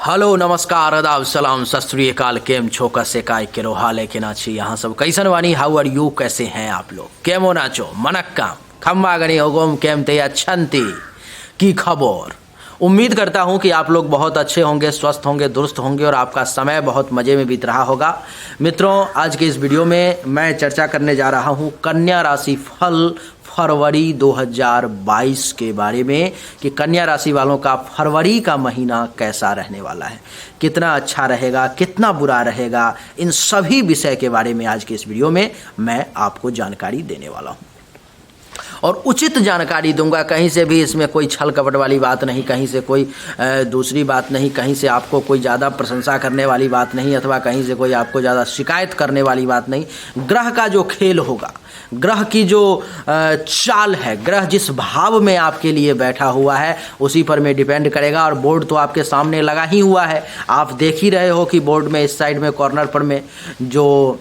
Hello नमस्कार आदाब सलाम सत श्री अकाल केम छो कसे काय केरो हाल है के नाची यहाँ सब कैसन वानी हाउ आर यू कैसे हैं आप लोग केमो नाचो मनक्का खम्मा गनी होगोम केम ते अच्छंती की खबर। उम्मीद करता हूँ कि आप लोग बहुत अच्छे होंगे, स्वस्थ होंगे, दुरुस्त होंगे और आपका समय बहुत मज़े में बीत रहा होगा। मित्रों, आज के इस वीडियो में मैं चर्चा करने जा रहा हूँ कन्या राशि फल फरवरी 2022 के बारे में कि कन्या राशि वालों का फरवरी का महीना कैसा रहने वाला है, कितना अच्छा रहेगा, कितना बुरा रहेगा, इन सभी विषय के बारे में आज के इस वीडियो में मैं आपको जानकारी देने वाला हूँ और उचित जानकारी दूंगा। कहीं से भी इसमें कोई छल कपट वाली बात नहीं, कहीं से कोई दूसरी बात नहीं, कहीं से आपको कोई ज़्यादा प्रशंसा करने वाली बात नहीं अथवा कहीं से कोई आपको ज़्यादा शिकायत करने वाली बात नहीं। ग्रह का जो खेल होगा, ग्रह की जो चाल है, ग्रह जिस भाव में आपके लिए बैठा हुआ है उसी पर में डिपेंड करेगा। और बोर्ड तो आपके सामने लगा ही हुआ है, आप देख ही रहे हो कि बोर्ड में इस साइड में कॉर्नर पर में जो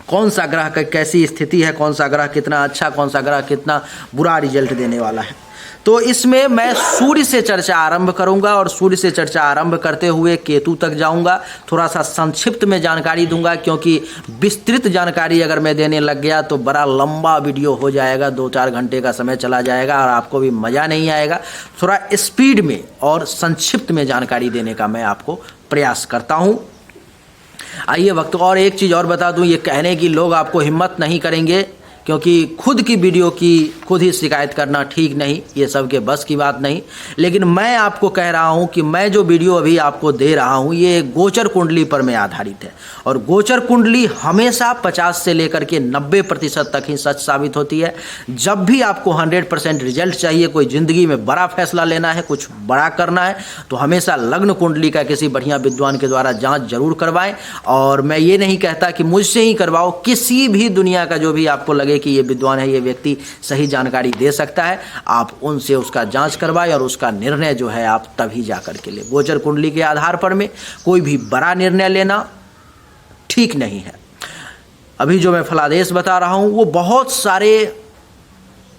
कौन सा ग्रह का कैसी स्थिति है, कौन सा ग्रह कितना अच्छा, कौन सा ग्रह कितना बुरा रिजल्ट देने वाला है। तो इसमें मैं सूर्य से चर्चा आरंभ करूंगा और सूर्य से चर्चा आरंभ करते हुए केतु तक जाऊंगा। थोड़ा सा संक्षिप्त में जानकारी दूंगा क्योंकि विस्तृत जानकारी अगर मैं देने लग गया तो बड़ा लंबा वीडियो हो जाएगा, 2-4 घंटे का समय चला जाएगा और आपको भी मज़ा नहीं आएगा। थोड़ा स्पीड में और संक्षिप्त में जानकारी देने का मैं आपको प्रयास करता हूँ। आइए वक्त और एक चीज़ और बता दूं, ये कहने की लोग आपको हिम्मत नहीं करेंगे क्योंकि खुद की वीडियो की खुद ही शिकायत करना ठीक नहीं, ये सबके बस की बात नहीं। लेकिन मैं आपको कह रहा हूं कि मैं जो वीडियो अभी आपको दे रहा हूं ये गोचर कुंडली पर में आधारित है और गोचर कुंडली हमेशा 50 से लेकर के 90% तक ही सच साबित होती है। जब भी आपको 100% रिजल्ट चाहिए, कोई ज़िंदगी में बड़ा फैसला लेना है, कुछ बड़ा करना है, तो हमेशा लग्न कुंडली का किसी बढ़िया विद्वान के द्वारा जाँच जरूर करवाएं। और मैं ये नहीं कहता कि मुझसे ही करवाओ, किसी भी दुनिया का जो भी आपको लगे कि ये विद्वान है, ये व्यक्ति सही जानकारी दे सकता है, आप उनसे उसका जांच करवाएं और उसका निर्णय जो है आप तभी जा करके ले। गोचर कुंडली के आधार पर में कोई भी बड़ा निर्णय लेना ठीक नहीं है। अभी जो मैं फलादेश बता रहा हूं वो बहुत सारे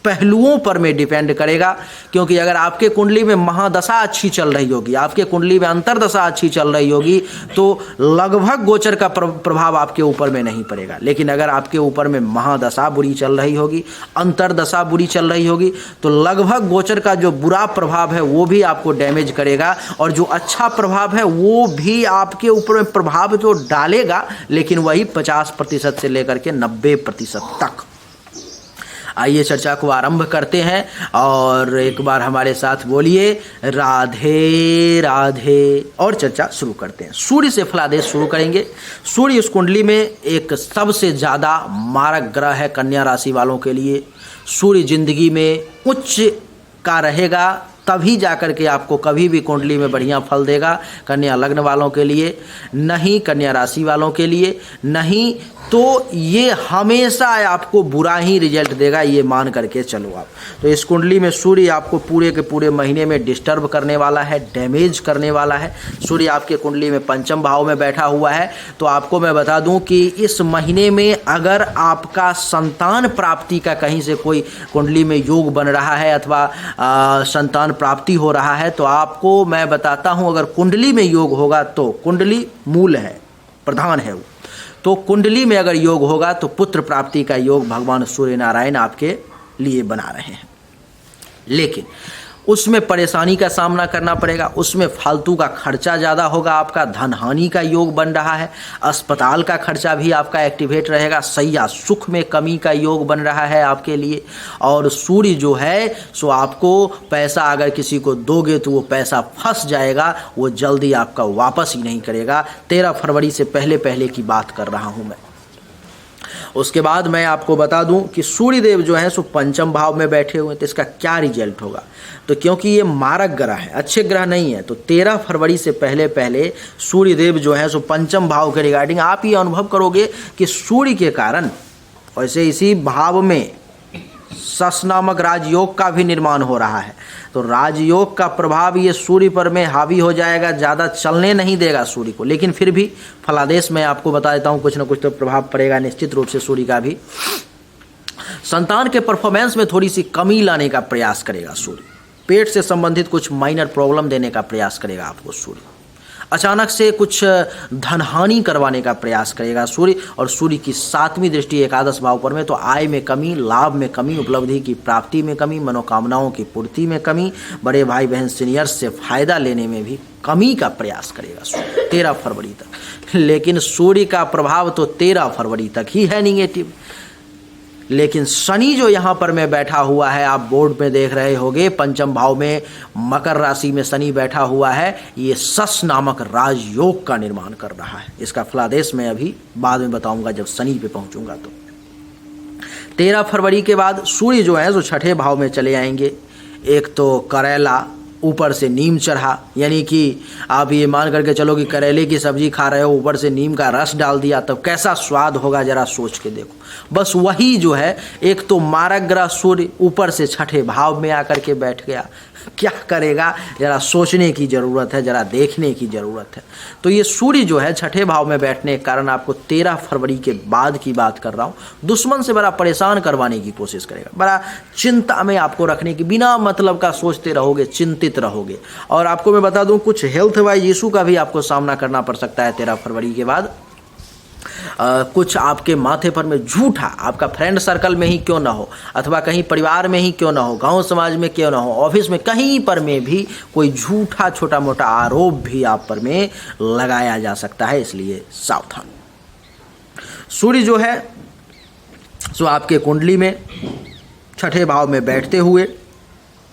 पहलुओं पर में डिपेंड करेगा क्योंकि अगर आपके कुंडली में महादशा अच्छी चल रही होगी, आपके कुंडली में अंतरदशा अच्छी चल रही होगी तो लगभग गोचर का प्रभाव आपके ऊपर में नहीं पड़ेगा। लेकिन अगर आपके ऊपर में महादशा बुरी चल रही होगी, अंतरदशा बुरी चल रही होगी तो लगभग गोचर का जो बुरा प्रभाव है वो भी आपको डैमेज करेगा और जो अच्छा प्रभाव है वो भी आपके ऊपर में प्रभाव तो डालेगा लेकिन वही 50% से लेकर के 90% तक। आइए चर्चा को आरंभ करते हैं और एक बार हमारे साथ बोलिए राधे राधे और चर्चा शुरू करते हैं। सूर्य से फलादेश शुरू करेंगे। सूर्य इस कुंडली में एक सबसे ज़्यादा मारक ग्रह है कन्या राशि वालों के लिए। सूर्य जिंदगी में उच्च का रहेगा तभी जाकर के आपको कभी भी कुंडली में बढ़िया फल देगा। कन्या लग्न वालों के लिए नहीं, कन्या राशि वालों के लिए नहीं, तो ये हमेशा आपको बुरा ही रिजल्ट देगा, ये मान करके चलो आप। तो इस कुंडली में सूर्य आपको पूरे के पूरे महीने में डिस्टर्ब करने वाला है, डैमेज करने वाला है। सूर्य आपके कुंडली में पंचम भाव में बैठा हुआ है। तो आपको मैं बता दूं कि इस महीने में अगर आपका संतान प्राप्ति का कहीं से कोई कुंडली में योग बन रहा है अथवा संतान प्राप्ति हो रहा है तो आपको मैं बताता हूं अगर कुंडली में योग होगा तो कुंडली मूल है, प्रधान है वो, तो कुंडली में अगर योग होगा तो पुत्र प्राप्ति का योग भगवान सूर्य नारायण आपके लिए बना रहे हैं। लेकिन उसमें परेशानी का सामना करना पड़ेगा, उसमें फालतू का खर्चा ज़्यादा होगा, आपका धन हानि का योग बन रहा है, अस्पताल का खर्चा भी आपका एक्टिवेट रहेगा, सैया सुख में कमी का योग बन रहा है आपके लिए। और सूर्य जो है सो आपको पैसा अगर किसी को दोगे तो वो पैसा फंस जाएगा, वो जल्दी आपका वापस ही नहीं करेगा। 13 फरवरी से पहले की बात कर रहा हूँ मैं। उसके बाद मैं आपको बता दूं कि सूर्यदेव जो है सो पंचम भाव में बैठे हुए हैं तो इसका क्या रिजल्ट होगा। तो क्योंकि ये मारक ग्रह है, अच्छे ग्रह नहीं है, तो 13 फरवरी से पहले सूर्यदेव जो है सो पंचम भाव के रिगार्डिंग आप ये अनुभव करोगे कि सूर्य के कारण वैसे इसी भाव में सस नामक राजयोग का भी निर्माण हो रहा है। तो राजयोग का प्रभाव ये सूर्य पर में हावी हो जाएगा, ज़्यादा चलने नहीं देगा सूर्य को। लेकिन फिर भी फलादेश में आपको बता देता हूँ कुछ ना कुछ तो प्रभाव पड़ेगा निश्चित रूप से सूर्य का भी। संतान के परफॉर्मेंस में थोड़ी सी कमी लाने का प्रयास करेगा सूर्य। पेट से संबंधित कुछ माइनर प्रॉब्लम देने का प्रयास करेगा आपको सूर्य। अचानक से कुछ धनहानि करवाने का प्रयास करेगा सूर्य। और सूर्य की 7वीं दृष्टि एकादश भाव पर में, तो आय में कमी, लाभ में कमी, उपलब्धि की प्राप्ति में कमी, मनोकामनाओं की पूर्ति में कमी, बड़े भाई बहन सीनियर्स से फायदा लेने में भी कमी का प्रयास करेगा सूर्य 13 फरवरी तक। लेकिन सूर्य का प्रभाव तो 13 फरवरी तक ही है निगेटिव। लेकिन शनि जो यहाँ पर में बैठा हुआ है, आप बोर्ड में देख रहे होंगे, पंचम भाव में मकर राशि में शनि बैठा हुआ है, ये सस नामक राजयोग का निर्माण कर रहा है। इसका फलादेश मैं अभी बाद में बताऊंगा जब शनि पे पहुंचूंगा। तो 13 फरवरी के बाद सूर्य जो है जो छठे भाव में चले आएंगे। एक तो करेला ऊपर से नीम चढ़ा, यानी कि आप ये मान करके चलो कि करेले की सब्जी खा रहे हो, ऊपर से नीम का रस डाल दिया, तब कैसा स्वाद होगा जरा सोच के देखो। बस वही जो है, एक तो मारक ग्रह सूर्य ऊपर से छठे भाव में आकर के बैठ गया, क्या करेगा जरा सोचने की ज़रूरत है, जरा देखने की ज़रूरत है। तो ये सूर्य जो है छठे भाव में बैठने के कारण आपको 13 फरवरी के बाद की बात कर रहा हूँ, दुश्मन से बड़ा परेशान करवाने की कोशिश करेगा, बड़ा चिंता में आपको रखने की, बिना मतलब का सोचते रहोगे, चिंतित रहोगे। और आपको मैं बता दूं कुछ हेल्थ वाइज इशू का भी आपको सामना करना पड़ सकता है 13 फरवरी के बाद। कुछ आपके माथे पर में झूठा, आपका फ्रेंड सर्कल में ही क्यों ना हो, अथवा कहीं परिवार में ही क्यों ना हो, गांव समाज में क्यों ना हो, ऑफिस में कहीं पर में भी कोई झूठा छोटा मोटा आरोप भी आप पर में लगाया जा सकता है, इसलिए सावधान। सूर्य जो है सो आपके कुंडली में छठे भाव में बैठते हुए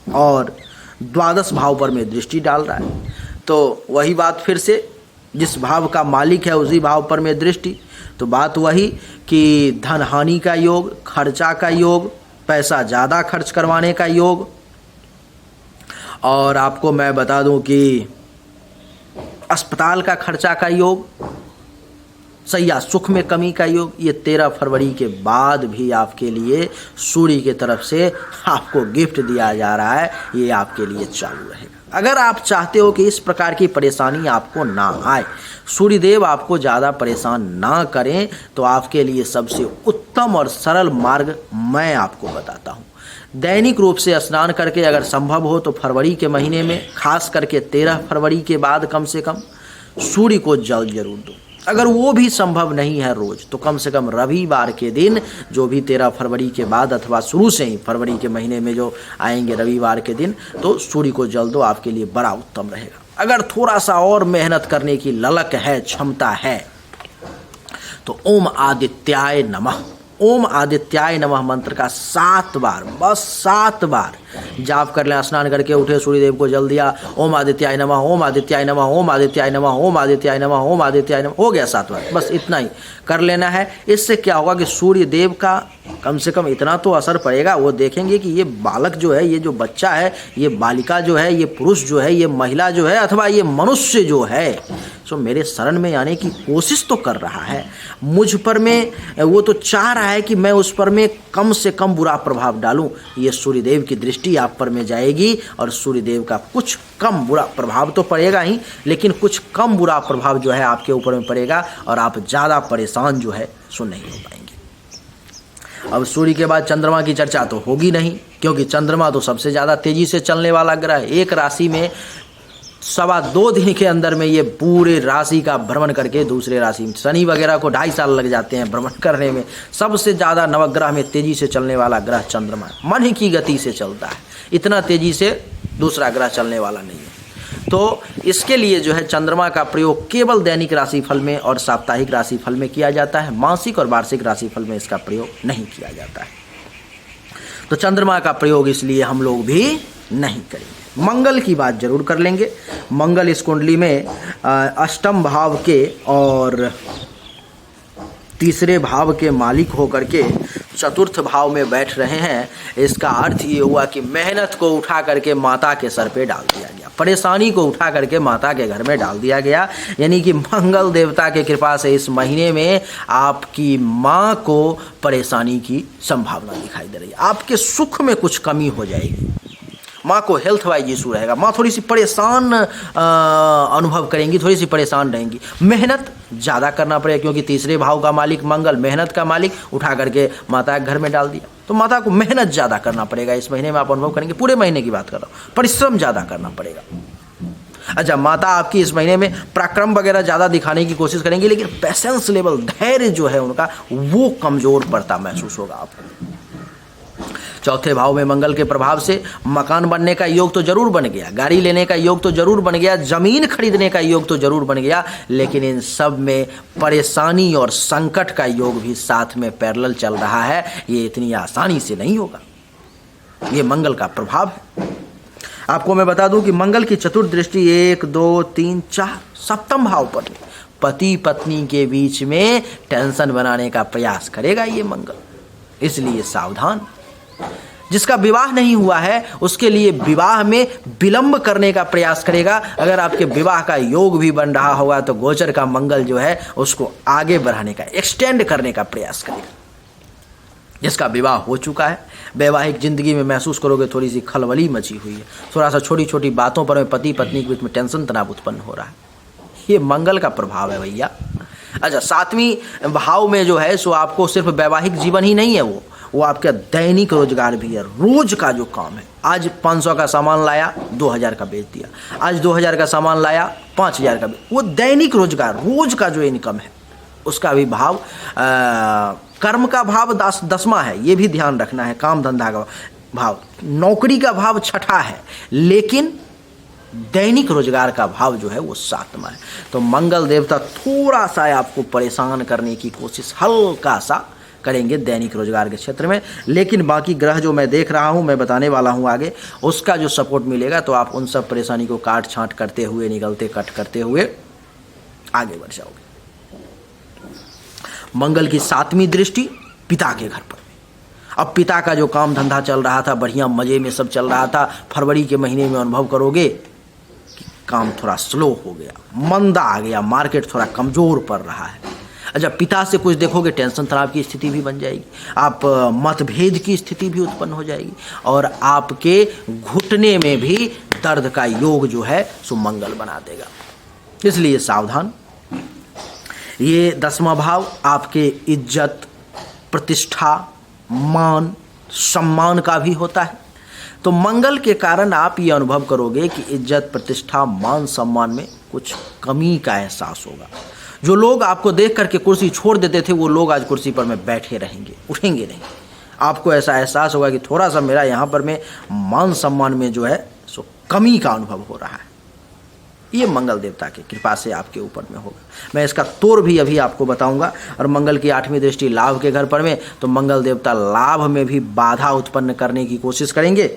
और द्वादश भाव पर में दृष्टि डाल रहा है। तो वही बात फिर से, जिस भाव का मालिक है उसी भाव पर में दृष्टि, तो बात वही कि धन हानि का योग, खर्चा का योग, पैसा ज़्यादा खर्च करवाने का योग, और आपको मैं बता दूं कि अस्पताल का खर्चा का योग, सैया सुख में कमी का योग, ये 13 फरवरी के बाद भी आपके लिए सूर्य की तरफ से आपको गिफ्ट दिया जा रहा है, ये आपके लिए चालू रहेगा। अगर आप चाहते हो कि इस प्रकार की परेशानी आपको ना आए, सूर्यदेव आपको ज़्यादा परेशान ना करें, तो आपके लिए सबसे उत्तम और सरल मार्ग मैं आपको बताता हूँ। दैनिक रूप से स्नान करके अगर संभव हो तो फरवरी के महीने में, खास करके 13 फरवरी के बाद कम से कम सूर्य को जल जरूर दो। अगर वो भी संभव नहीं है रोज, तो कम से कम रविवार के दिन, जो भी 13 फरवरी के बाद अथवा शुरू से ही फरवरी के महीने में जो आएंगे रविवार के दिन, तो सूर्य को जल दो, आपके लिए बड़ा उत्तम रहेगा। अगर थोड़ा सा और मेहनत करने की ललक है, क्षमता है, तो ओम आदित्याय नमः, ओम आदित्याय नमः मंत्र का 7 बार, बस 7 बार जाप कर लें। स्नान करके उठे, सूर्यदेव को जल दिया, ओम आदित्याय नमः, ओम आदित्याय नमः, ओम आदित्याय नमः, ओम आदित्याय नमः, ओम आदित्याय नमः, हो गया 7 बार, बस इतना ही कर लेना है। इससे क्या होगा कि सूर्यदेव का कम से कम इतना तो असर पड़ेगा, वो देखेंगे कि ये बालक जो है, ये जो बच्चा है, ये बालिका जो है, ये पुरुष जो है, ये महिला जो है, अथवा ये मनुष्य जो है, सो मेरे शरण में आने की कोशिश तो कर रहा है, मुझ पर में वो तो चाह रहा है कि मैं उस पर में कम से कम बुरा प्रभाव डालूं। ये सूर्यदेव की दृष्टि आप पर में जाएगी और सूर्यदेव का कुछ कम बुरा प्रभाव तो पड़ेगा ही, लेकिन कुछ कम बुरा प्रभाव जो है आपके ऊपर में पड़ेगा और आप ज़्यादा परेशान जो है सो नहीं हो पाएंगे। अब सूर्य के बाद चंद्रमा की चर्चा तो होगी नहीं, क्योंकि चंद्रमा तो सबसे ज़्यादा तेजी से चलने वाला ग्रह है। एक राशि में 2.25 दिन के अंदर में ये पूरे राशि का भ्रमण करके दूसरे राशि में, शनि वगैरह को 2.5 साल लग जाते हैं भ्रमण करने में। सबसे ज़्यादा नवग्रह में तेजी से चलने वाला ग्रह चंद्रमा है, मन ही की गति से चलता है, इतना तेजी से दूसरा ग्रह चलने वाला नहीं है। तो इसके लिए जो है चंद्रमा का प्रयोग केवल दैनिक राशिफल में और साप्ताहिक राशिफल में किया जाता है, मासिक और वार्षिक राशिफल में इसका प्रयोग नहीं किया जाता है। तो चंद्रमा का प्रयोग इसलिए हम लोग भी नहीं करेंगे। मंगल की बात जरूर कर लेंगे। मंगल इस कुंडली में अष्टम भाव के और तीसरे भाव के मालिक होकर के चतुर्थ भाव में बैठ रहे हैं। इसका अर्थ ये हुआ कि मेहनत को उठा करके माता के सर पे डाल दिया गया, परेशानी को उठा करके माता के घर में डाल दिया गया। यानी कि मंगल देवता के कृपा से इस महीने में आपकी माँ को परेशानी की संभावना दिखाई दे रही है। आपके सुख में कुछ कमी हो जाएगी, माँ को हेल्थ वाइज इशू रहेगा, माँ थोड़ी सी परेशान अनुभव करेंगी, थोड़ी सी परेशान रहेंगी। मेहनत ज़्यादा करना पड़ेगा, क्योंकि तीसरे भाव का मालिक मंगल मेहनत का मालिक उठा करके माता के घर में डाल दिया, तो माता को मेहनत ज़्यादा करना पड़ेगा। इस महीने में आप अनुभव करेंगे, पूरे महीने की बात कर रहा हूँ, परिश्रम ज़्यादा करना पड़ेगा। अच्छा, माता आपकी इस महीने में पराक्रम वगैरह ज़्यादा दिखाने की कोशिश करेंगी, लेकिन पेशेंस लेवल, धैर्य जो है उनका, वो कमज़ोर पड़ता महसूस होगा आपको। चौथे भाव में मंगल के प्रभाव से मकान बनने का योग तो जरूर बन गया, गाड़ी लेने का योग तो जरूर बन गया, जमीन खरीदने का योग तो जरूर बन गया, लेकिन इन सब में परेशानी और संकट का योग भी साथ में पैरेलल चल रहा है। ये इतनी आसानी से नहीं होगा, ये मंगल का प्रभाव है। आपको मैं बता दूं कि मंगल की चतुर्थ दृष्टि 1, 2, 3, 4 सप्तम भाव पर पति पत्नी के बीच में टेंशन बनाने का प्रयास करेगा ये मंगल, इसलिए सावधान। जिसका विवाह नहीं हुआ है उसके लिए विवाह में विलंब करने का प्रयास करेगा। अगर आपके विवाह का योग भी बन रहा होगा तो गोचर का मंगल जो है उसको आगे बढ़ाने का, एक्सटेंड करने का प्रयास करेगा। जिसका विवाह हो चुका है, वैवाहिक जिंदगी में महसूस करोगे थोड़ी सी खलबली मची हुई है, थोड़ा सा छोटी छोटी बातों पर पति पत्नी के बीच में टेंशन तनाव उत्पन्न हो रहा है। ये मंगल का प्रभाव है भैया। अच्छा, सातवीं भाव में जो है सो आपको सिर्फ वैवाहिक जीवन ही नहीं है, वो आपका दैनिक रोजगार भी है। रोज का जो काम है, आज 500 का सामान लाया 2000 का बेच दिया, आज 2000 का सामान लाया 5000 का, वो दैनिक रोजगार, रोज का जो इनकम है उसका भी भाव, कर्म का भाव 10वां है, ये भी ध्यान रखना है। काम धंधा का भाव, नौकरी का भाव 6ठा है, लेकिन दैनिक रोजगार का भाव जो है वो 7वां है। तो मंगल देवता थोड़ा सा आपको परेशान करने की कोशिश हल्का सा करेंगे दैनिक रोजगार के क्षेत्र में, लेकिन बाकी ग्रह जो मैं देख रहा हूं, मैं बताने वाला हूं आगे, उसका जो सपोर्ट मिलेगा तो आप उन सब परेशानी को काट छांट करते हुए, निकलते कट करते हुए आगे बढ़ जाओगे। मंगल की 7वीं दृष्टि पिता के घर पर। अब पिता का जो काम धंधा चल रहा था, बढ़िया मजे में सब चल रहा था, फरवरी के महीने में अनुभव करोगे कि काम थोड़ा स्लो हो गया, मंदा आ गया, मार्केट थोड़ा कमजोर पड़ रहा है। अच्छा, पिता से कुछ देखोगे टेंशन तनाव की स्थिति भी बन जाएगी, आप मतभेद की स्थिति भी उत्पन्न हो जाएगी, और आपके घुटने में भी दर्द का योग जो है सो मंगल बना देगा, इसलिए सावधान। ये 10वां भाव आपके इज्जत, प्रतिष्ठा, मान, सम्मान का भी होता है। तो मंगल के कारण आप ये अनुभव करोगे कि इज्जत, प्रतिष्ठा, मान, सम्मान में कुछ कमी का एहसास होगा। जो लोग आपको देख करके कुर्सी छोड़ देते थे, वो लोग आज कुर्सी पर में बैठे रहेंगे, उठेंगे नहीं। आपको ऐसा एहसास होगा कि थोड़ा सा मेरा यहाँ पर में मान सम्मान में जो है सो कमी का अनुभव हो रहा है। ये मंगल देवता की कृपा से आपके ऊपर में होगा। मैं इसका तोड़ भी अभी आपको बताऊंगा। और मंगल की 8वीं दृष्टि लाभ के घर पर में, तो मंगल देवता लाभ में भी बाधा उत्पन्न करने की कोशिश करेंगे।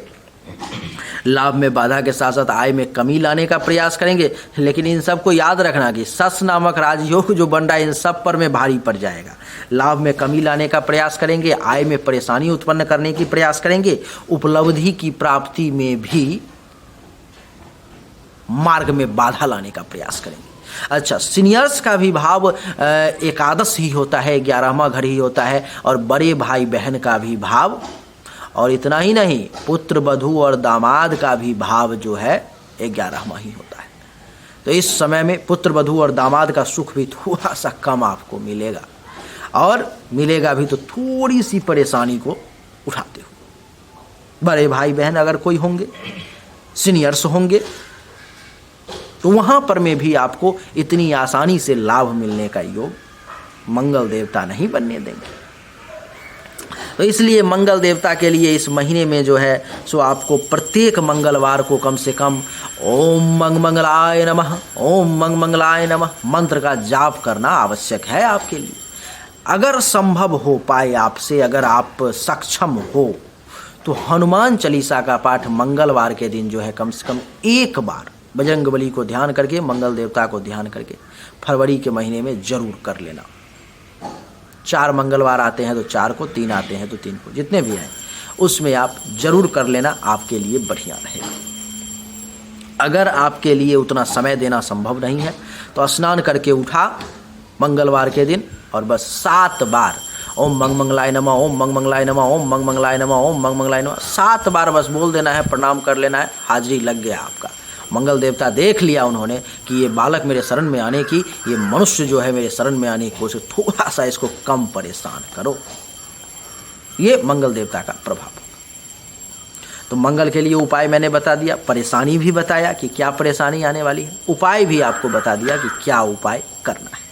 लाभ में बाधा के साथ साथ आय में कमी लाने का प्रयास करेंगे, लेकिन इन सब को याद रखना कि सस नामक राजयोग जो बन रहा है इन सब पर में भारी पड़ जाएगा। लाभ में कमी लाने का प्रयास करेंगे, आय में परेशानी उत्पन्न करने की प्रयास करेंगे, उपलब्धि की प्राप्ति में भी मार्ग में बाधा लाने का प्रयास करेंगे। अच्छा, सीनियर्स का भी भाव एकादश ही होता है, 11वां घर ही होता है, और बड़े भाई बहन का भी भाव, और इतना ही नहीं, पुत्र वधू और दामाद का भी भाव जो है 11वां ही होता है। तो इस समय में पुत्र वधू और दामाद का सुख भी थोड़ा सा कम आपको मिलेगा, और मिलेगा भी तो थोड़ी सी परेशानी को उठाते हुए। बड़े भाई बहन अगर कोई होंगे, सीनियर्स होंगे, तो वहां पर में भी आपको इतनी आसानी से लाभ मिलने का योग मंगल देवता नहीं बनने देंगे। तो इसलिए मंगल देवता के लिए इस महीने में जो है सो आपको प्रत्येक मंगलवार को कम से कम ओम मंगलाय नमः, ओम मंगलाय नमः मंत्र का जाप करना आवश्यक है आपके लिए। अगर संभव हो पाए आपसे, अगर आप सक्षम हो, तो हनुमान चालीसा का पाठ मंगलवार के दिन जो है कम से कम एक बार बजरंगबली को ध्यान करके, मंगल देवता को ध्यान करके फरवरी के महीने में जरूर कर लेना। 4 मंगलवार आते हैं तो 4 को, 3 आते हैं तो 3 को, जितने भी हैं उसमें आप जरूर कर लेना, आपके लिए बढ़िया रहेगा। अगर आपके लिए उतना समय देना संभव नहीं है तो स्नान करके उठा मंगलवार के दिन और बस 7 बार ओम मंगलाय नमः, ओम मंगलाय नमः, ओम मंगलाय नमः, ओम मंगलाय नमः 7 बार बस बोल देना है, प्रणाम कर लेना है, हाजिरी लग गया आपका। मंगल देवता देख लिया उन्होंने कि ये बालक मेरे शरण में आने की, ये मनुष्य जो है मेरे शरण में आने की कोशिश, थोड़ा सा इसको कम परेशान करो। ये मंगल देवता का प्रभाव। तो मंगल के लिए उपाय मैंने बता दिया, परेशानी भी बताया कि क्या परेशानी आने वाली है, उपाय भी आपको बता दिया कि क्या उपाय करना है।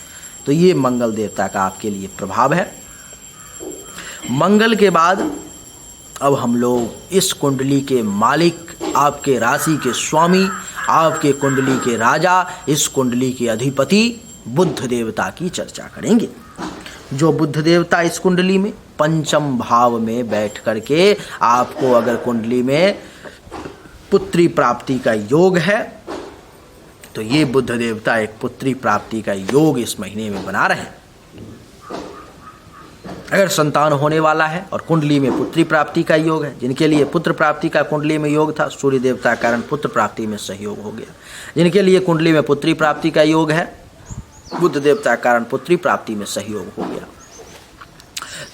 तो ये मंगल देवता का आपके लिए प्रभाव है। मंगल के बाद अब हम लोग इस कुंडली के मालिक, आपके राशि के स्वामी, आपके कुंडली के राजा, इस कुंडली के अधिपति बुध देवता की चर्चा करेंगे। जो बुध देवता इस कुंडली में पंचम भाव में बैठ करके आपको अगर कुंडली में पुत्री प्राप्ति का योग है तो ये बुध देवता एक पुत्री प्राप्ति का योग इस महीने में बना रहे हैं। अगर संतान होने वाला है और कुंडली में पुत्री प्राप्ति का योग है, जिनके लिए पुत्र प्राप्ति का कुंडली में योग था, सूर्य देवता के कारण पुत्र प्राप्ति में सहयोग हो गया। जिनके लिए कुंडली में पुत्री प्राप्ति का योग है, बुध देवता के कारण पुत्री प्राप्ति में सहयोग हो गया।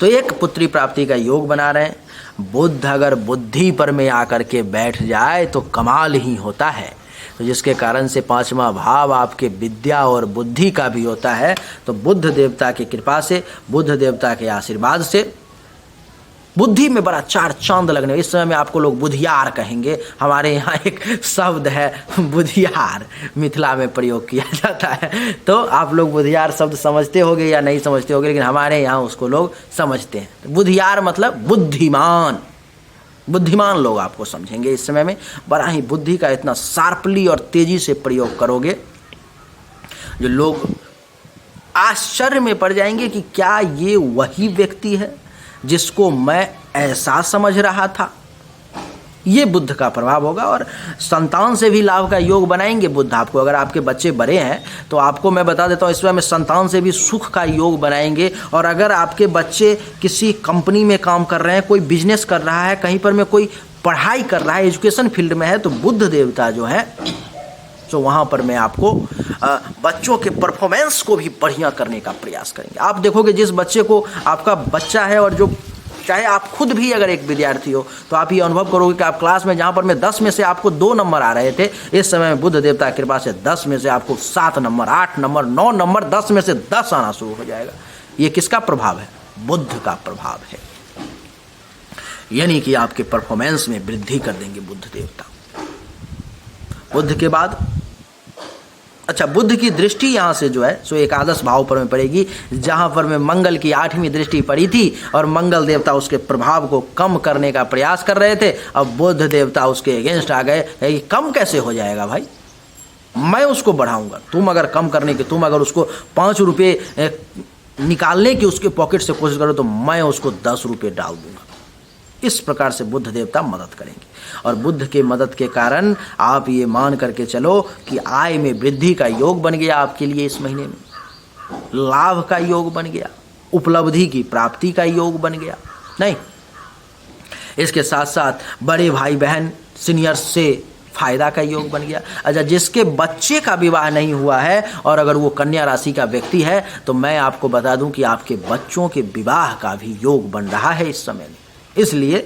तो एक पुत्री प्राप्ति का योग बना रहे हैं। बुध अगर बुद्धि पर में आकर के बैठ जाए तो कमाल ही होता है। तो जिसके कारण से पांचवा भाव आपके विद्या और बुद्धि का भी होता है। तो बुध देवता की कृपा से, बुध देवता के आशीर्वाद से बुद्धि में बड़ा चार चांद लगने। इस समय में आपको लोग बुधियार कहेंगे। हमारे यहाँ एक शब्द है बुधियार, मिथिला में प्रयोग किया जाता है। तो आप लोग बुधियार शब्द समझते होंगे या नहीं समझते होंगे, लेकिन हमारे यहाँ उसको लोग समझते हैं। बुधियार मतलब बुद्धिमान, बुद्धिमान लोग आपको समझेंगे। इस समय में बड़ा ही बुद्धि का इतना शार्पली और तेजी से प्रयोग करोगे जो लोग आश्चर्य में पड़ जाएंगे कि क्या ये वही व्यक्ति है जिसको मैं ऐसा समझ रहा था। ये बुध का प्रभाव होगा। और संतान से भी लाभ का योग बनाएंगे बुध आपको। अगर आपके बच्चे बड़े हैं तो आपको मैं बता देता हूँ, इस समय में संतान से भी सुख का योग बनाएंगे। और अगर आपके बच्चे किसी कंपनी में काम कर रहे हैं, कोई बिजनेस कर रहा है, कहीं पर में कोई पढ़ाई कर रहा है, एजुकेशन फील्ड में है, तो बुध देवता जो है तो वहाँ पर मैं आपको बच्चों के परफॉर्मेंस को भी बढ़िया करने का प्रयास करेंगे। आप देखोगे जिस बच्चे को, आपका बच्चा है और जो, चाहे आप खुद भी अगर एक विद्यार्थी हो, तो आप ये अनुभव करोगे कि आप क्लास में जहाँ पर में 10 में से आपको 2 नंबर आ रहे थे, इस समय में बुध देवता की कृपा से 10 में से आपको 7 नंबर, 8 नंबर, 9 नंबर, 10 में से 10 आना शुरू हो जाएगा। ये किसका प्रभाव है? बुध का प्रभाव है। यानी कि आपके परफॉर्मेंस में वृद्धि कर देंगे बुध देवता। बुध के बाद अच्छा, बुध की दृष्टि यहाँ से जो है सो एकादश भाव पर में पड़ेगी, जहाँ पर में मंगल की 8वीं दृष्टि पड़ी थी और मंगल देवता उसके प्रभाव को कम करने का प्रयास कर रहे थे। अब बुध देवता उसके अगेंस्ट आ गए कि कम कैसे हो जाएगा भाई, मैं उसको बढ़ाऊंगा। तुम अगर कम करने की, तुम अगर उसको 5 रुपये निकालने की उसके पॉकेट से कोशिश करो तो मैं उसको 10 रुपये डाल दूंगा। इस प्रकार से बुध देवता मदद करेंगे। और बुध के मदद के कारण आप ये मान करके चलो कि आय में वृद्धि का योग बन गया आपके लिए। इस महीने में लाभ का योग बन गया, उपलब्धि की प्राप्ति का योग बन गया। नहीं, इसके साथ साथ बड़े भाई बहन सीनियर्स से फायदा का योग बन गया। अच्छा, जिसके बच्चे का विवाह नहीं हुआ है और अगर वो कन्या राशि का व्यक्ति है तो मैं आपको बता दूं कि आपके बच्चों के विवाह का भी योग बन रहा है इस समय में, इसलिए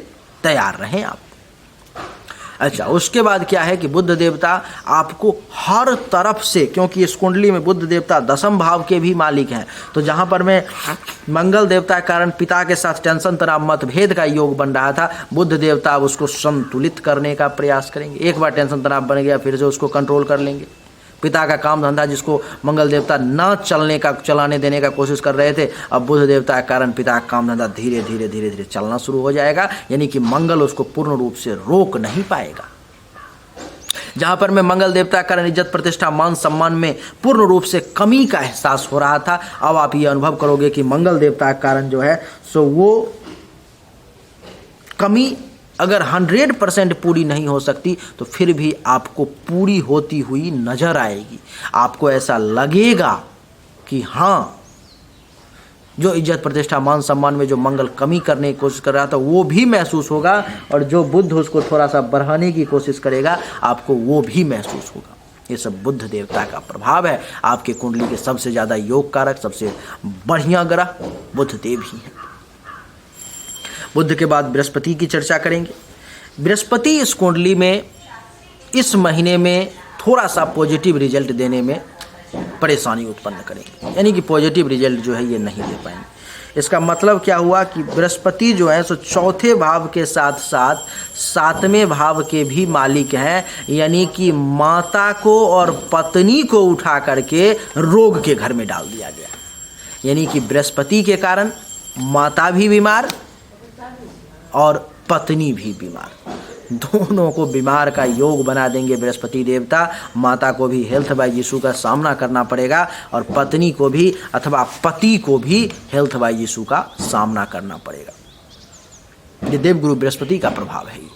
तैयार रहें आप। अच्छा, उसके बाद क्या है कि बुध देवता आपको हर तरफ से, क्योंकि इस कुंडली में बुध देवता 10वें भाव के भी मालिक हैं, तो जहाँ पर मैं मंगल देवता के कारण पिता के साथ टेंशन, तनाव, मतभेद का योग बन रहा था, बुध देवता उसको संतुलित करने का प्रयास करेंगे। एक बार टेंशन तनाव बन गया, फिर से उसको कंट्रोल कर लेंगे। पिता का काम धंधा जिसको मंगल देवता ना चलाने देने का कोशिश कर रहे थे, अब बुध देवता के कारण पिता का काम धंधा धीरे धीरे चलना शुरू हो जाएगा। यानी कि मंगल उसको पूर्ण रूप से रोक नहीं पाएगा। जहां पर मैं मंगल देवता के कारण इज्जत, प्रतिष्ठा, मान सम्मान में पूर्ण रूप से कमी का एहसास हो रहा था, अब आप ये अनुभव करोगे कि मंगल देवता के कारण जो है सो वो कमी अगर 100% पूरी नहीं हो सकती तो फिर भी आपको पूरी होती हुई नजर आएगी। आपको ऐसा लगेगा कि हाँ, जो इज्जत, प्रतिष्ठा, मान सम्मान में जो मंगल कमी करने की कोशिश कर रहा था वो भी महसूस होगा, और जो बुध उसको थोड़ा सा बढ़ाने की कोशिश करेगा आपको वो भी महसूस होगा। ये सब बुध देवता का प्रभाव है। आपके कुंडली के सबसे ज़्यादा योग कारक, सबसे बढ़िया ग्रह बुध देव ही है। बुध के बाद बृहस्पति की चर्चा करेंगे। बृहस्पति इस कुंडली में इस महीने में थोड़ा सा पॉजिटिव रिजल्ट देने में परेशानी उत्पन्न करेंगे, यानी कि पॉजिटिव रिजल्ट जो है ये नहीं दे पाएंगे। इसका मतलब क्या हुआ कि बृहस्पति जो है सो चौथे भाव के साथ साथ सातवें भाव के भी मालिक हैं, यानी कि माता को और पत्नी को उठा करके रोग के घर में डाल दिया गया। यानी कि बृहस्पति के कारण माता भी बीमार और पत्नी भी बीमार, दोनों को बीमार का योग बना देंगे बृहस्पति देवता। माता को भी हेल्थ बाय यीशु का सामना करना पड़ेगा और पत्नी को भी अथवा पति को भी हेल्थ बाय यीशु का सामना करना पड़ेगा। ये देवगुरु बृहस्पति का प्रभाव है।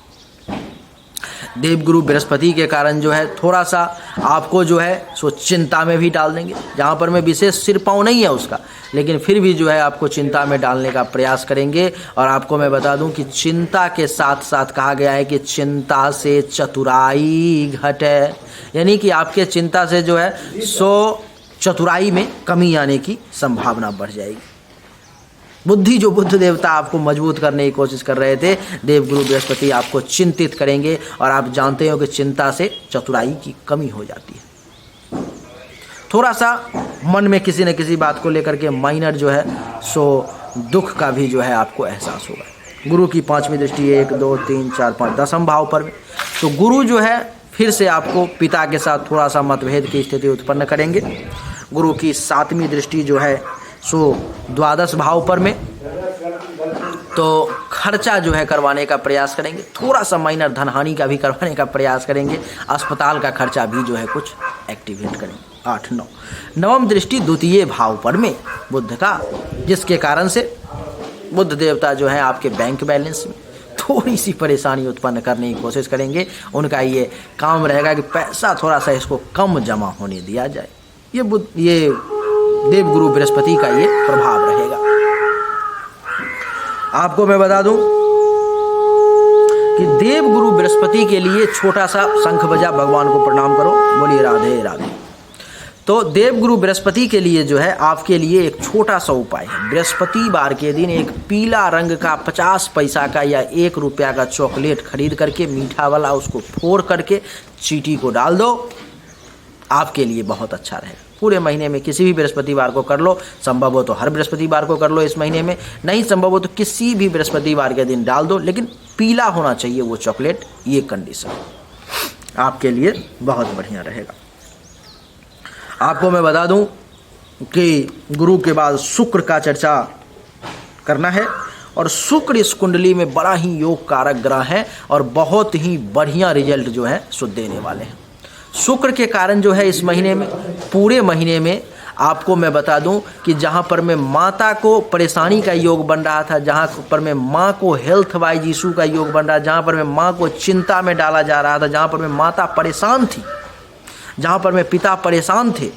देवगुरु बृहस्पति के कारण जो है थोड़ा सा आपको जो है सो चिंता में भी डाल देंगे, जहाँ पर मैं विशेष सिर पाँव नहीं है उसका, लेकिन फिर भी जो है आपको चिंता में डालने का प्रयास करेंगे। और आपको मैं बता दूं कि चिंता के साथ साथ कहा गया है कि चिंता से चतुराई घटे, यानी कि आपके चिंता से जो है सो चतुराई में कमी आने की संभावना बढ़ जाएगी। बुद्धि जो बुद्ध देवता आपको मजबूत करने की कोशिश कर रहे थे, देवगुरु बृहस्पति आपको चिंतित करेंगे। और आप जानते हो कि चिंता से चतुराई की कमी हो जाती है। थोड़ा सा मन में किसी न किसी बात को लेकर के माइनर जो है सो दुख का भी जो है आपको एहसास होगा। गुरु की 5वीं दृष्टि 1 2 3 4 5 10वें भाव पर, तो गुरु जो है फिर से आपको पिता के साथ थोड़ा सा मतभेद की स्थिति उत्पन्न करेंगे। गुरु की 7वीं दृष्टि जो है सो 12 भाव पर में, तो खर्चा जो है करवाने का प्रयास करेंगे, थोड़ा सा माइनर धनहानि का भी करवाने का प्रयास करेंगे। अस्पताल का खर्चा भी जो है कुछ एक्टिवेट करेंगे। 8 9 9वीं दृष्टि 2 भाव पर में बुध का, जिसके कारण से बुध देवता जो है आपके बैंक बैलेंस में थोड़ी सी परेशानी उत्पन्न करने की कोशिश करेंगे। उनका ये काम रहेगा कि पैसा थोड़ा सा इसको कम जमा होने दिया जाए। ये देवगुरु बृहस्पति का ये प्रभाव रहेगा। आपको मैं बता दूं कि देवगुरु बृहस्पति के लिए छोटा सा शंख बजा भगवान को प्रणाम करो, बोलिए राधे राधे। तो देवगुरु बृहस्पति के लिए जो है आपके लिए एक छोटा सा उपाय है। बृहस्पतिवार के दिन एक पीला रंग का 50 पैसा का या 1 रुपया का चॉकलेट खरीद करके मीठा वाला उसको फोड़ करके चींटी को डाल दो, आपके लिए बहुत अच्छा रहेगा। पूरे महीने में किसी भी बृहस्पतिवार को कर लो, संभव हो तो हर बृहस्पतिवार को कर लो इस महीने में, नहीं संभव हो तो किसी भी बृहस्पतिवार के दिन डाल दो, लेकिन पीला होना चाहिए वो चॉकलेट। ये कंडीशन आपके लिए बहुत बढ़िया रहेगा। आपको मैं बता दूं कि गुरु के बाद शुक्र का चर्चा करना है, और शुक्र इस कुंडली में बड़ा ही योग कारक ग्रह है और बहुत ही बढ़िया रिजल्ट जो है सो देने वाले हैं। शुक्र के कारण जो है इस महीने में, पूरे महीने में आपको मैं बता दूं कि जहां पर में माता को परेशानी का योग बन रहा था, जहां पर में माँ को हेल्थ वाइज इशू का योग बन रहा, जहां पर में माँ को चिंता में डाला जा रहा था, जहां पर में माता परेशान थी, जहां पर में पिता परेशान थे,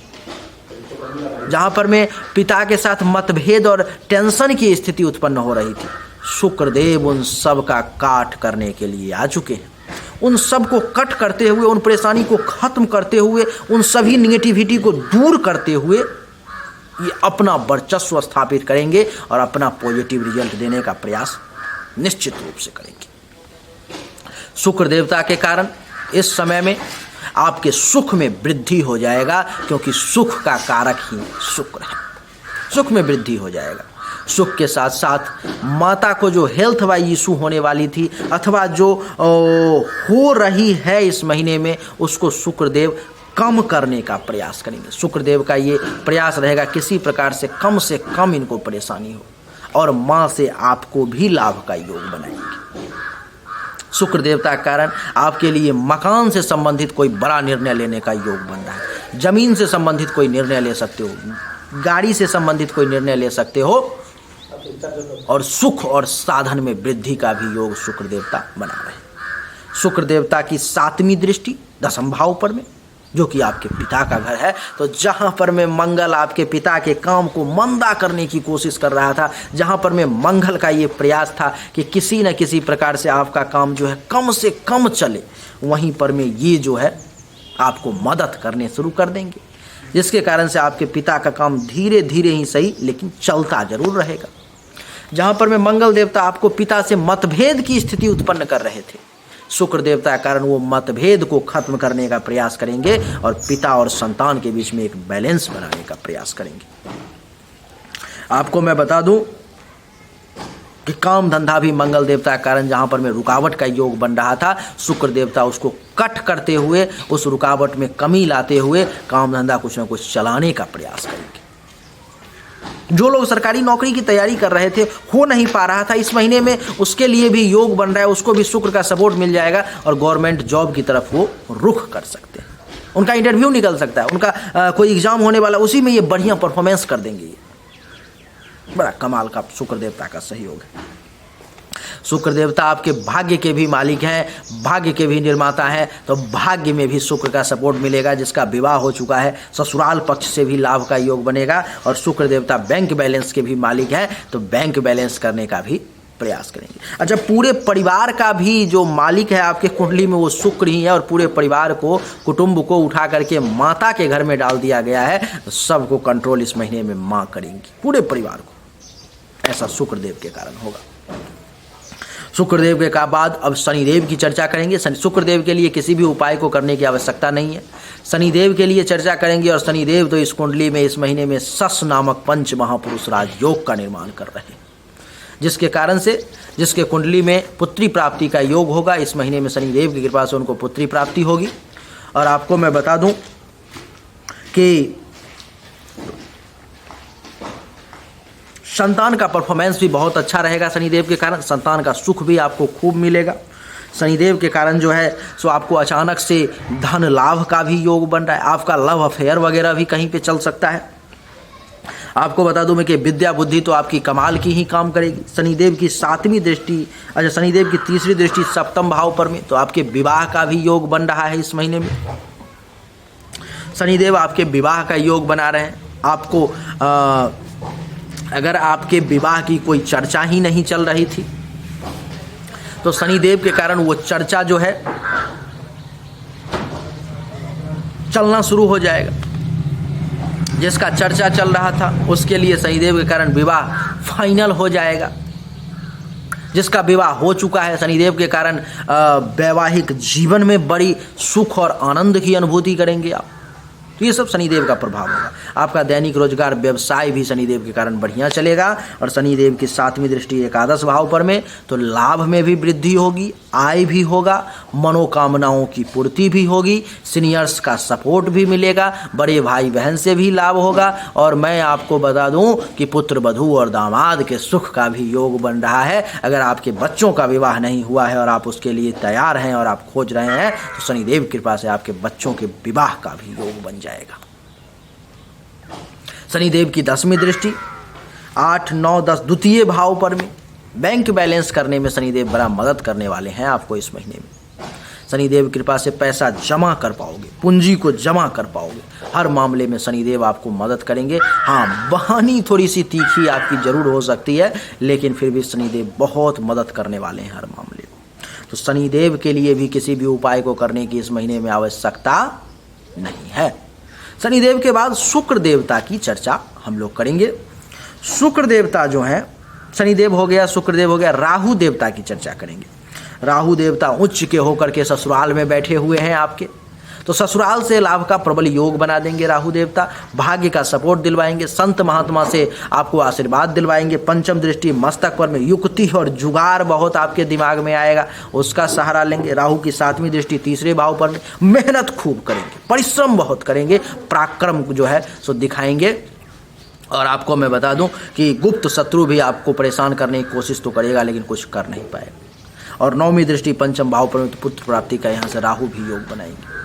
जहां पर में पिता के साथ मतभेद और टेंशन की स्थिति उत्पन्न हो रही थी, शुक्रदेव उन सब का काट करने के लिए आ चुके हैं। उन सब को कट करते हुए, उन परेशानी को खत्म करते हुए, उन सभी निगेटिविटी को दूर करते हुए ये अपना वर्चस्व स्थापित करेंगे और अपना पॉजिटिव रिजल्ट देने का प्रयास निश्चित रूप से करेंगे। शुक्र देवता के कारण इस समय में आपके सुख में वृद्धि हो जाएगा, क्योंकि सुख का कारक ही शुक्र है। सुख में वृद्धि हो जाएगा। सुख के साथ साथ माता को जो हेल्थ वाइज इशू होने वाली थी अथवा जो हो रही है इस महीने में, उसको शुक्रदेव कम करने का प्रयास करेंगे। शुक्रदेव का ये प्रयास रहेगा किसी प्रकार से कम इनको परेशानी हो, और माँ से आपको भी लाभ का योग बनाएंगे। शुक्र देवता के कारण आपके लिए मकान से संबंधित कोई बड़ा निर्णय लेने का योग बन रहा है। जमीन से संबंधित कोई निर्णय ले सकते हो, गाड़ी से संबंधित कोई निर्णय ले सकते हो, और सुख और साधन में वृद्धि का भी योग शुक्र देवता बना रहे हैं। शुक्र देवता की 7वीं दृष्टि 10वें भाव पर में, जो कि आपके पिता का घर है, तो जहां पर में मंगल आपके पिता के काम को मंदा करने की कोशिश कर रहा था, जहां पर में मंगल का ये प्रयास था कि किसी न किसी प्रकार से आपका काम जो है कम से कम चले, वहीं पर में ये जो है आपको मदद करने शुरू कर देंगे, जिसके कारण से आपके पिता का काम धीरे धीरे ही सही लेकिन चलता जरूर रहेगा। जहां पर में मंगल देवता आपको पिता से मतभेद की स्थिति उत्पन्न कर रहे थे, शुक्र देवता के कारण वो मतभेद को खत्म करने का प्रयास करेंगे और पिता और संतान के बीच में एक बैलेंस बनाने का प्रयास करेंगे। आपको मैं बता दूं कि काम धंधा भी मंगल देवता के कारण जहाँ पर में रुकावट का योग बन रहा था, शुक्र देवता उसको कट करते हुए, उस रुकावट में कमी लाते हुए काम धंधा कुछ न कुछ चलाने का प्रयास करेंगे। जो लोग सरकारी नौकरी की तैयारी कर रहे थे, हो नहीं पा रहा था, इस महीने में उसके लिए भी योग बन रहा है, उसको भी शुक्र का सपोर्ट मिल जाएगा और गवर्नमेंट जॉब की तरफ वो रुख कर सकते हैं। उनका इंटरव्यू निकल सकता है, उनका कोई एग्जाम होने वाला, उसी में ये बढ़िया परफॉर्मेंस कर देंगे। ये बड़ा कमाल का शुक्र देवता का सहयोग है। शुक्र देवता आपके भाग्य के भी मालिक हैं, भाग्य के भी निर्माता हैं, तो भाग्य में भी शुक्र का सपोर्ट मिलेगा। जिसका विवाह हो चुका है, ससुराल पक्ष से भी लाभ का योग बनेगा। और शुक्र देवता बैंक बैलेंस के भी मालिक हैं, तो बैंक बैलेंस करने का भी प्रयास करेंगे। अच्छा, पूरे परिवार का भी जो मालिक है आपके कुंडली में वो शुक्र ही है, और पूरे परिवार को, कुटुंब को उठा करके माता के घर में डाल दिया गया है। तो सबको कंट्रोल इस महीने में माँ करेंगी, पूरे परिवार को। ऐसा शुक्रदेव के कारण होगा। शुक्रदेव के बाद अब शनिदेव की चर्चा करेंगे। शुक्रदेव के लिए किसी भी उपाय को करने की आवश्यकता नहीं है, शनिदेव के लिए चर्चा करेंगे। और शनिदेव तो इस कुंडली में इस महीने में सस नामक पंच महापुरुष राजयोग का निर्माण कर रहे हैं, जिसके कारण से जिसके कुंडली में पुत्री प्राप्ति का योग होगा, इस महीने में शनिदेव की कृपा से उनको पुत्री प्राप्ति होगी। और आपको मैं बता दूं कि संतान का परफॉर्मेंस भी बहुत अच्छा रहेगा शनिदेव के कारण। संतान का सुख भी आपको खूब मिलेगा शनिदेव के कारण जो है। सो आपको अचानक से धन लाभ का भी योग बन रहा है। आपका लव अफेयर वगैरह भी कहीं पे चल सकता है। आपको बता दूं मैं कि विद्या बुद्धि तो आपकी कमाल की ही काम करेगी। शनिदेव की 7वीं दृष्टि, अच्छा शनिदेव की 3री दृष्टि 7म भाव पर में, तो आपके विवाह का भी योग बन रहा है इस महीने में। शनिदेव आपके विवाह का योग बना रहे हैं। आपको अगर आपके विवाह की कोई चर्चा ही नहीं चल रही थी, तो शनिदेव के कारण वो चर्चा जो है चलना शुरू हो जाएगा। जिसका चर्चा चल रहा था उसके लिए शनिदेव के कारण विवाह फाइनल हो जाएगा। जिसका विवाह हो चुका है, शनिदेव के कारण वैवाहिक जीवन में बड़ी सुख और आनंद की अनुभूति करेंगे आप। तो ये सब शनिदेव का प्रभाव होगा। आपका दैनिक रोजगार व्यवसाय भी शनिदेव के कारण बढ़िया चलेगा। और शनिदेव की 7वीं दृष्टि 11 भाव पर में, तो लाभ में भी वृद्धि होगी, आय भी होगा, मनोकामनाओं की पूर्ति भी होगी, सीनियर्स का सपोर्ट भी मिलेगा, बड़े भाई बहन से भी लाभ होगा। और मैं आपको बता दूं कि पुत्र वधू और दामाद के सुख का भी योग बन रहा है। अगर आपके बच्चों का विवाह नहीं हुआ है और आप उसके लिए तैयार हैं और आप खोज रहे हैं, तो शनिदेव की कृपा से आपके बच्चों के विवाह का भी योग बन जाएगा। शनिदेव की 10वीं दृष्टि 8, 9, 10 द्वितीय भाव पर में, बैंक बैलेंस करने में शनिदेव बड़ा मदद करने वाले हैं आपको इस महीने में। शनिदेव कृपा से पैसा जमा कर पाओगे, पूंजी को जमा कर पाओगे। हर मामले में शनिदेव आपको मदद करेंगे। हाँ, बहानी थोड़ी सी तीखी आपकी जरूर हो सकती है, लेकिन फिर भी शनिदेव बहुत मदद करने वाले हैं हर मामले में। तो शनिदेव के लिए भी किसी भी उपाय को करने की इस महीने में आवश्यकता नहीं है। शनिदेव के बाद शुक्र देवता की चर्चा हम लोग करेंगे। शुक्र देवता जो है, शनिदेव हो गया, शुक्रदेव हो गया, राहु देवता की चर्चा करेंगे। राहु देवता उच्च के होकर के ससुराल में बैठे हुए हैं आपके, तो ससुराल से लाभ का प्रबल योग बना देंगे राहु देवता। भाग्य का सपोर्ट दिलवाएंगे, संत महात्मा से आपको आशीर्वाद दिलवाएंगे। 5म दृष्टि मस्तक पर में, युक्ति और जुगाड़ बहुत आपके दिमाग में आएगा, उसका सहारा लेंगे। राहु की 7वीं दृष्टि 3रे भाव पर में, मेहनत खूब करेंगे, परिश्रम बहुत करेंगे, पराक्रम जो है सो दिखाएंगे। और आपको मैं बता दूं कि गुप्त शत्रु भी आपको परेशान करने की कोशिश तो करेगा, लेकिन कुछ कर नहीं पाएगा। और 9वीं दृष्टि 5म भाव पर में, तो पुत्र प्राप्ति का यहाँ से राहु भी योग बनाएंगे।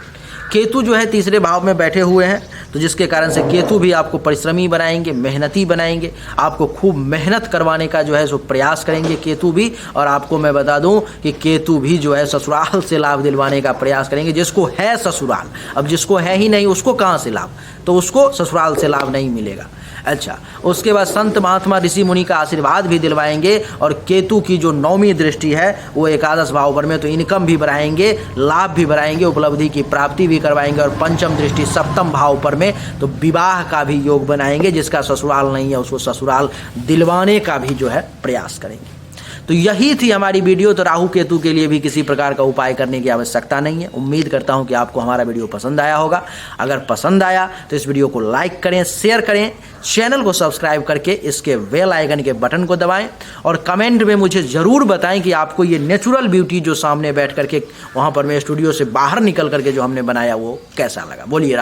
केतु जो है 3रे भाव में बैठे हुए हैं, तो जिसके कारण से केतु भी आपको परिश्रमी बनाएंगे, मेहनती बनाएंगे, आपको खूब मेहनत करवाने का जो है सो प्रयास करेंगे केतु भी। और आपको मैं बता दूं कि केतु भी जो है ससुराल से लाभ दिलवाने का प्रयास करेंगे। जिसको है ससुराल, अब जिसको है ही नहीं उसको कहाँ से लाभ, तो उसको ससुराल से लाभ नहीं मिलेगा। अच्छा, उसके बाद संत महात्मा ऋषि मुनि का आशीर्वाद भी दिलवाएंगे। और केतु की जो 9वीं दृष्टि है वो 11 भाव पर में, तो इनकम भी बढ़ाएंगे, लाभ भी बढ़ाएंगे, उपलब्धि की प्राप्ति भी करवाएंगे। और 5म दृष्टि 7म भाव पर में, तो विवाह का भी योग बनाएंगे। जिसका ससुराल नहीं है उसको ससुराल दिलवाने का भी जो है प्रयास करेंगे। तो तो यही थी हमारी वीडियो। तो राहु केतु के लिए भी किसी प्रकार का उपाय करने की आवश्यकता नहीं है। उम्मीद करता हूं कि आपको हमारा वीडियो पसंद आया होगा। अगर पसंद आया तो इस वीडियो को लाइक करें, शेयर करें, चैनल को सब्सक्राइब करके इसके बेल आइकन के बटन को दबाएं और कमेंट में मुझे ज़रूर बताएं कि आपको ये नेचुरल ब्यूटी जो सामने बैठ करके वहाँ पर मैं स्टूडियो से बाहर निकल करके जो हमने बनाया वो कैसा लगा। बोलिए।